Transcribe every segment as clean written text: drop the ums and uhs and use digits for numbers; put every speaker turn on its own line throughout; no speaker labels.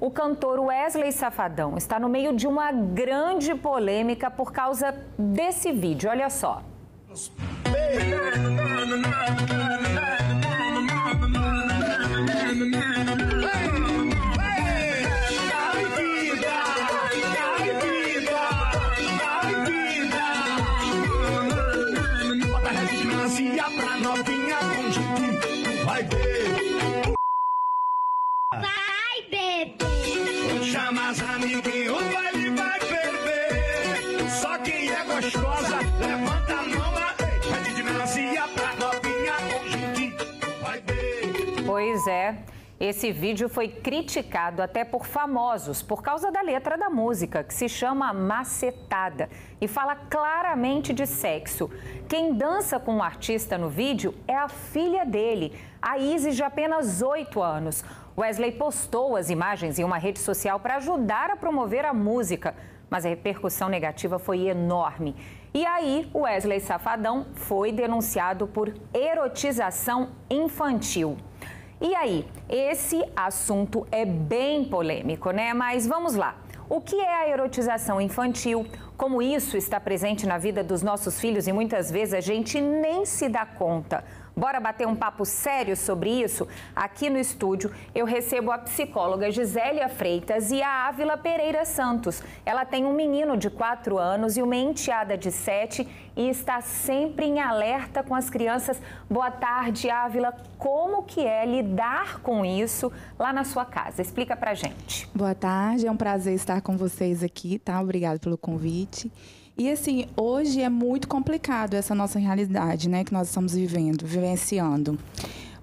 O cantor Wesley Safadão está no meio de uma grande polêmica por causa desse vídeo. Olha só.
Chama as amiguinhos, o baile vai beber. Só quem é gostosa, levanta a mão. Pede de melancia pra novinha com jeitinho, vai ver.
Pois é, esse vídeo foi criticado até por famosos por causa da letra da música, que se chama Macetada e fala claramente de sexo. Quem dança com o artista no vídeo é a filha dele, a Isis, de apenas 8 anos. Wesley postou as imagens em uma rede social para ajudar a promover a música, mas a repercussão negativa foi enorme. E aí, o Wesley Safadão foi denunciado por erotização infantil. E aí, esse assunto é bem polêmico, né? Mas vamos lá. O que é a erotização infantil? Como isso está presente na vida dos nossos filhos e muitas vezes a gente nem se dá conta. Bora bater um papo sério sobre isso? Aqui no estúdio eu recebo a psicóloga Gisélia Freitas e a Ávila Pereira Santos. Ela tem um menino de 4 anos e uma enteada de 7 e está sempre em alerta com as crianças. Boa tarde, Ávila. Como que é lidar com isso lá na sua casa? Explica pra gente.
Boa tarde, é um prazer estar com vocês aqui, tá? Obrigada pelo convite. E assim, hoje é muito complicado essa nossa realidade, né, que nós estamos vivenciando,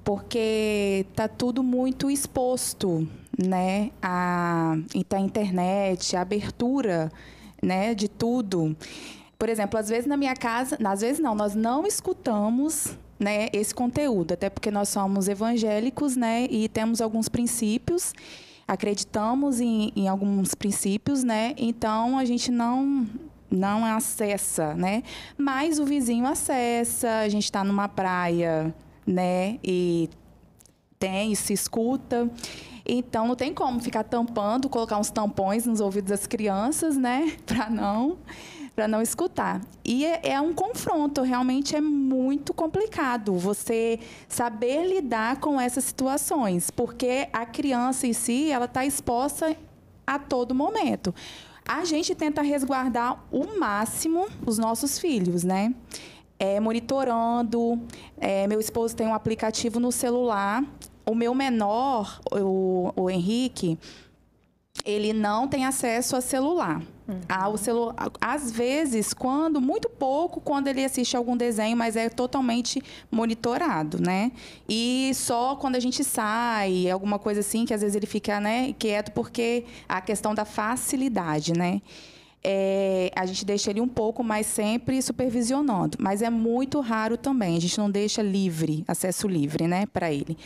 porque tá tudo muito exposto, né, a internet, a abertura, né, de tudo. Por exemplo, às vezes na minha casa, às vezes não, nós não escutamos, né, esse conteúdo, até porque nós somos evangélicos, né, e temos alguns princípios, acreditamos em alguns princípios, né, então a gente não acessa, né? Mas o vizinho acessa, a gente está numa praia, né? E se escuta. Então, não tem como ficar tampando, colocar uns tampões nos ouvidos das crianças, né? Para não escutar. E é um confronto, realmente é muito complicado você saber lidar com essas situações, porque a criança em si, ela está exposta a todo momento. A gente tenta resguardar o máximo os nossos filhos, né? Monitorando. Meu esposo tem um aplicativo no celular. O meu menor, o Henrique, ele não tem acesso a celular. Às vezes, muito pouco, quando ele assiste algum desenho, mas é totalmente monitorado, né? E só quando a gente sai, alguma coisa assim, que às vezes ele fica, né, quieto, porque a questão da facilidade, né? A gente deixa ele um pouco, mas sempre supervisionando. Mas é muito raro também, a gente não deixa acesso livre, né, para ele.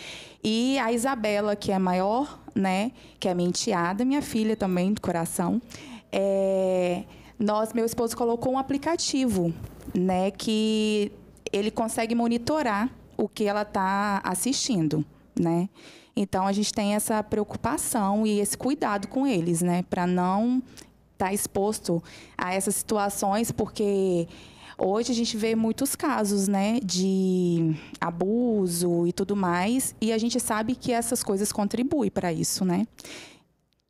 E a Isabela, que é maior, né, que é minha enteada, minha filha também, do coração, meu esposo colocou um aplicativo, né, que ele consegue monitorar o que ela está assistindo, né? Então, a gente tem essa preocupação e esse cuidado com eles, né, para não estar exposto a essas situações, porque hoje a gente vê muitos casos, né, de abuso e tudo mais, e a gente sabe que essas coisas contribuem para isso, né?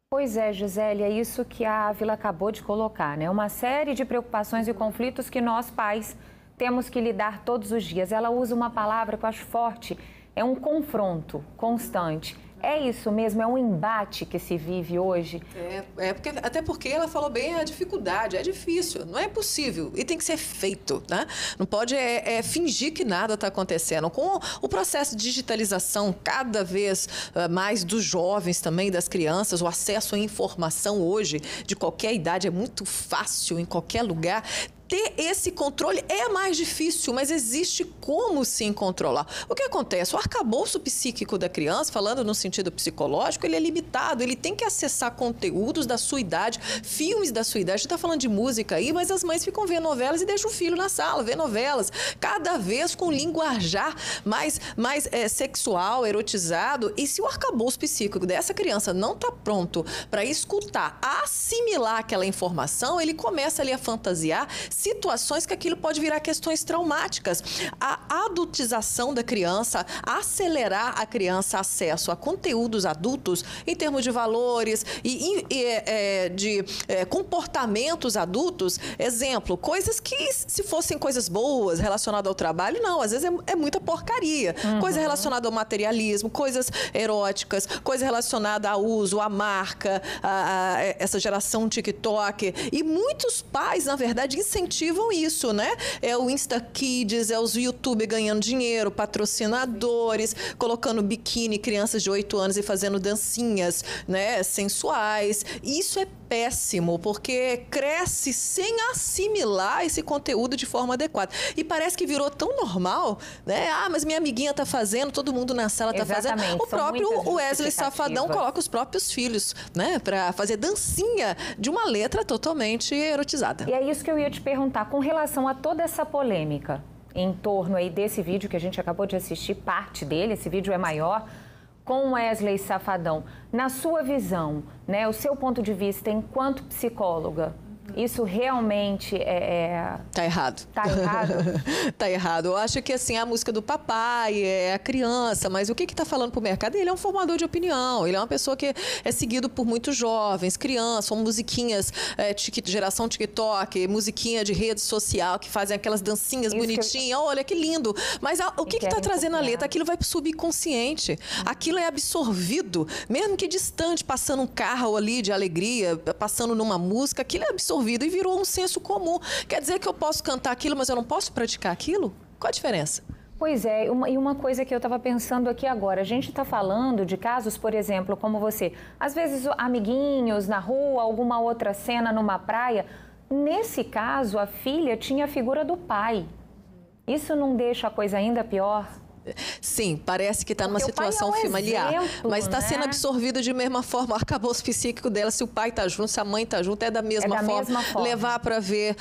Pois é, Gisélia, é isso que a Ávila acabou de colocar, né? Uma série de preocupações e conflitos que nós, pais, temos que lidar todos os dias. Ela usa uma palavra que eu acho forte, é um confronto constante. É isso mesmo, é um embate que se vive hoje?
Até porque ela falou bem a dificuldade, é difícil, não é possível e tem que ser feito, né? Não pode fingir que nada está acontecendo. Com o processo de digitalização cada vez mais dos jovens também, das crianças, o acesso à informação hoje de qualquer idade é muito fácil, em qualquer lugar. ter esse controle é mais difícil, mas existe como sim controlar. O que acontece? O arcabouço psíquico da criança, falando no sentido psicológico, ele é limitado, ele tem que acessar conteúdos da sua idade, filmes da sua idade. A gente está falando de música aí, mas as mães ficam vendo novelas e deixam o filho na sala, ver novelas, cada vez com linguajar mais sexual, erotizado. E se o arcabouço psíquico dessa criança não está pronto para escutar, assimilar aquela informação, ele começa ali a fantasiar situações que aquilo pode virar questões traumáticas. A adultização da criança, acelerar a criança acesso a conteúdos adultos em termos de valores e de comportamentos adultos, exemplo, coisas que se fossem coisas boas relacionadas ao trabalho, não, às vezes é muita porcaria. Coisa relacionada ao materialismo, coisas eróticas, coisa relacionada ao uso, à marca, a essa geração TikTok. E muitos pais, na verdade, incentivam isso, né? É o Insta Kids, é os YouTube ganhando dinheiro, patrocinadores, colocando biquíni, crianças de 8 anos e fazendo dancinhas, né, sensuais. Isso é péssimo, porque cresce sem assimilar esse conteúdo de forma adequada. E parece que virou tão normal, né? Ah, mas minha amiguinha tá fazendo, todo mundo na sala tá fazendo. O próprio Wesley Safadão coloca os próprios filhos, né, para fazer dancinha de uma letra totalmente erotizada.
E é isso que eu ia te perguntar, com relação a toda essa polêmica em torno aí desse vídeo que a gente acabou de assistir, parte dele, esse vídeo é maior, com Wesley Safadão. Na sua visão, né, o seu ponto de vista enquanto psicóloga, isso realmente
Tá errado.
Tá errado?
Tá errado. Eu acho que, assim, a música do papai é a criança, mas o que tá falando pro mercado? Ele é um formador de opinião, ele é uma pessoa que é seguido por muitos jovens, crianças, são musiquinhas, geração TikTok, musiquinha de rede social, que fazem aquelas dancinhas bonitinhas. Olha, que lindo. Mas o que tá trazendo a letra? Aquilo vai pro subconsciente. Aquilo é absorvido, mesmo que distante, passando um carro ali de alegria, passando numa música, aquilo é absorvido e virou um senso comum. Quer dizer que eu posso cantar aquilo, mas eu não posso praticar aquilo? Qual a diferença?
Pois é, e uma coisa que eu estava pensando aqui agora, a gente está falando de casos, por exemplo, como você, às vezes amiguinhos na rua, alguma outra cena numa praia. Nesse caso, a filha tinha a figura do pai. Isso não deixa a coisa ainda pior?
Sim, parece que está numa situação familiar, mas está sendo absorvido de mesma forma. O arcabouço psíquico dela, se o pai está junto, se a mãe está junto, é da mesma forma. Levar para ver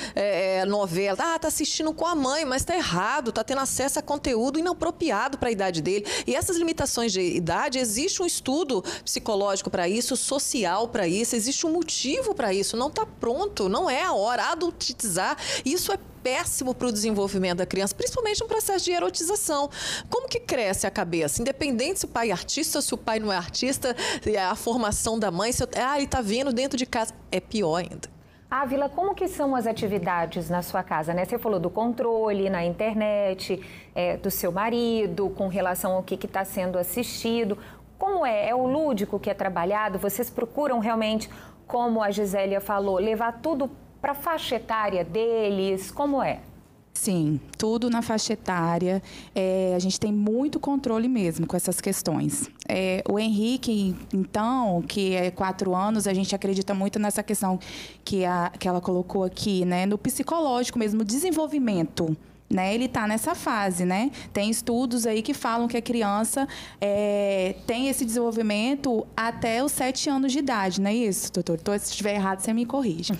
novela. Ah, está assistindo com a mãe, mas está errado, está tendo acesso a conteúdo inapropriado para a idade dele. E essas limitações de idade, existe um estudo psicológico para isso, social para isso, existe um motivo para isso. Não está pronto, não é a hora. Adultizar, isso é péssimo para o desenvolvimento da criança, principalmente no processo de erotização. Como que cresce a cabeça? Independente se o pai é artista, se o pai não é artista, a formação da mãe, ele está vendo dentro de casa, é pior ainda.
Ávila, como que são as atividades na sua casa, né? Você falou do controle na internet, do seu marido, com relação ao que está sendo assistido. Como é? É o lúdico que é trabalhado? Vocês procuram realmente, como a Gisélia falou, levar tudo para a faixa etária deles? Como é?
Sim, tudo na faixa etária. A gente tem muito controle mesmo com essas questões. O Henrique, então, que é 4 anos, a gente acredita muito nessa questão que ela colocou aqui, né? No psicológico mesmo, desenvolvimento. Né? Ele está nessa fase, né? Tem estudos aí que falam que a criança tem esse desenvolvimento até os 7 anos de idade, não é isso, doutor? Se estiver errado, você me corrige.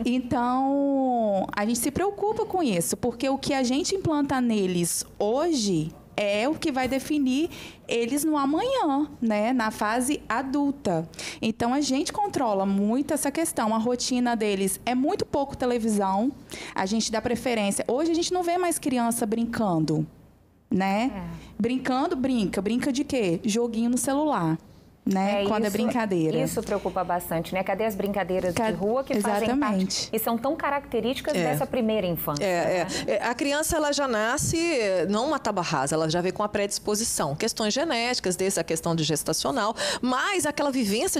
Então, a gente se preocupa com isso, porque o que a gente implanta neles hoje é o que vai definir eles no amanhã, né? Na fase adulta. Então, a gente controla muito essa questão. A rotina deles é muito pouco televisão. A gente dá preferência. Hoje, a gente não vê mais criança brincando, né? Brincando, brinca. Brinca de quê? Joguinho no celular. Né? Quando é brincadeira.
Isso preocupa bastante, né? Cadê as brincadeiras de rua que fazem parte e são tão características dessa primeira infância?
A criança, ela já nasce não uma tábua rasa, ela já vem com a predisposição. Questões genéticas, desde a questão de gestacional, mas aquela vivência,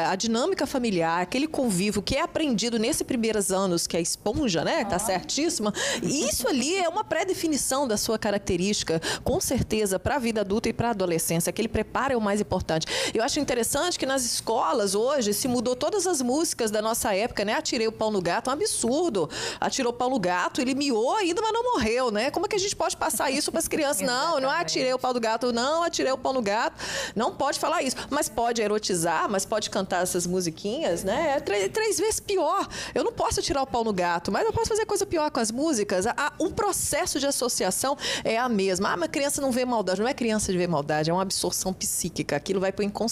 a dinâmica familiar, aquele convívio que é aprendido nesses primeiros anos, que é a esponja, né? Tá certíssima. Isso ali é uma pré-definição da sua característica, com certeza, para a vida adulta e para a adolescência. Aquele preparo é o mais importante. Eu acho interessante que nas escolas hoje se mudou todas as músicas da nossa época, né? Atirei o pau no gato, é um absurdo. Atirou o pau no gato, ele miou ainda, mas não morreu, né? Como é que a gente pode passar isso para as crianças? Não, não atirei o pau do gato, não atirei o pau no gato. Não pode falar isso, mas pode erotizar, mas pode cantar essas musiquinhas, né? É três vezes pior. Eu não posso atirar o pau no gato, mas eu posso fazer coisa pior com as músicas. O processo de associação é a mesma. Mas a criança não vê maldade. Não é criança de ver maldade, é uma absorção psíquica. Aquilo vai para o inconsciente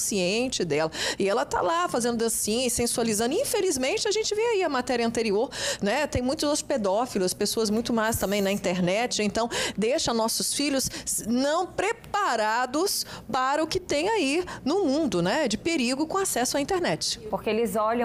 dela. E ela tá lá fazendo dancinha e sensualizando. E, infelizmente, a gente vê aí a matéria anterior, né? Tem muitos outros pedófilos, pessoas muito mais também na internet. Então, deixa nossos filhos não preparados para o que tem aí no mundo, né? De perigo com acesso à internet.
Porque eles olham